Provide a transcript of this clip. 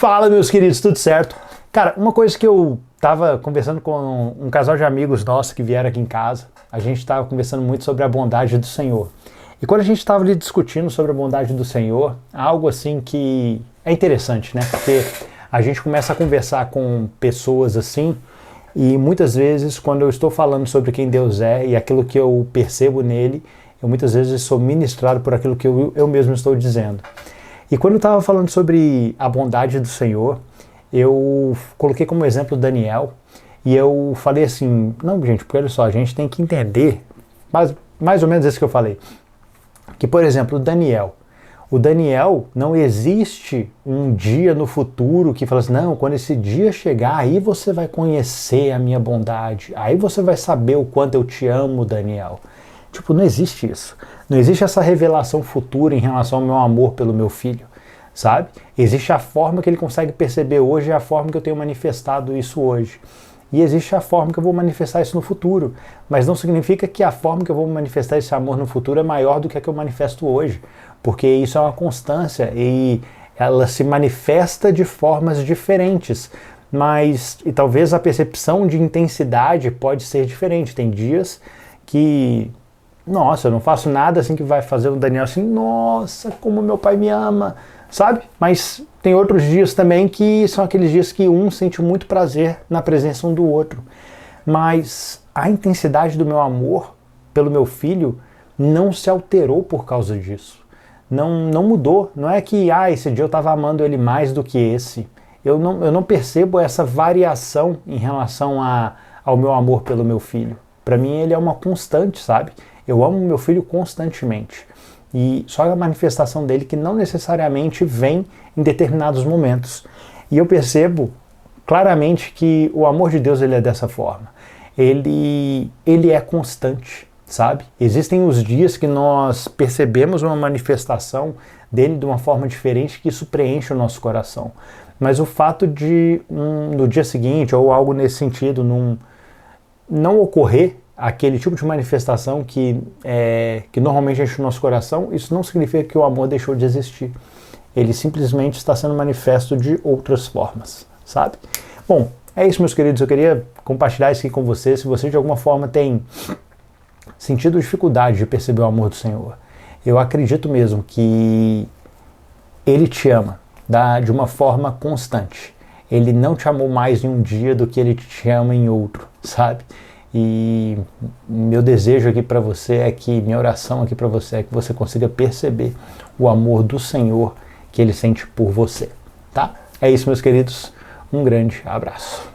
Fala, meus queridos, tudo certo? Cara, uma coisa que eu tava conversando com um casal de amigos nossos que vieram aqui em casa, a gente tava conversando muito sobre a bondade do Senhor. E quando a gente tava ali discutindo sobre a bondade do Senhor, algo assim que é interessante, né? Porque a gente começa a conversar com pessoas assim, e muitas vezes quando eu estou falando sobre quem Deus é e aquilo que eu percebo nele, eu muitas vezes sou ministrado por aquilo que eu mesmo estou dizendo. E quando eu estava falando sobre a bondade do Senhor, eu coloquei como exemplo Daniel, e eu falei assim, não, gente, porque olha só, a gente tem que entender, mais ou menos isso que eu falei, que, por exemplo, o Daniel, não existe um dia no futuro que fala assim, não, quando esse dia chegar, aí você vai conhecer a minha bondade, aí você vai saber o quanto eu te amo, Daniel. Tipo, não existe isso. Não existe essa revelação futura em relação ao meu amor pelo meu filho, sabe? Existe a forma que ele consegue perceber hoje e a forma que eu tenho manifestado isso hoje. E existe a forma que eu vou manifestar isso no futuro. Mas não significa que a forma que eu vou manifestar esse amor no futuro é maior do que a que eu manifesto hoje. Porque isso é uma constância e ela se manifesta de formas diferentes. Mas, e talvez a percepção de intensidade pode ser diferente. Tem dias que... nossa, eu não faço nada assim que vai fazer o Daniel assim, nossa, como meu pai me ama, sabe? Mas tem outros dias também que são aqueles dias que um sente muito prazer na presença um do outro. Mas a intensidade do meu amor pelo meu filho não se alterou por causa disso. Não mudou. Não é que esse dia eu estava amando ele mais do que esse. Eu não percebo essa variação em relação ao meu amor pelo meu filho. Para mim ele é uma constante, sabe? Eu amo meu filho constantemente. E só a manifestação dele que não necessariamente vem em determinados momentos. E eu percebo claramente que o amor de Deus ele é dessa forma. Ele é constante, sabe? Existem os dias que nós percebemos uma manifestação dele de uma forma diferente que isso preenche o nosso coração. Mas o fato de no dia seguinte ou algo nesse sentido não ocorrer aquele tipo de manifestação que normalmente enche o nosso coração, isso não significa que o amor deixou de existir. Ele simplesmente está sendo manifesto de outras formas, sabe? Bom, é isso, meus queridos. Eu queria compartilhar isso aqui com você. Se você de alguma forma tem sentido dificuldade de perceber o amor do Senhor, eu acredito mesmo que Ele te ama de uma forma constante. Ele não te amou mais em um dia do que Ele te ama em outro, sabe? E meu desejo aqui para você minha oração aqui para você é que você consiga perceber o amor do Senhor que Ele sente por você, tá? É isso, meus queridos. Um grande abraço.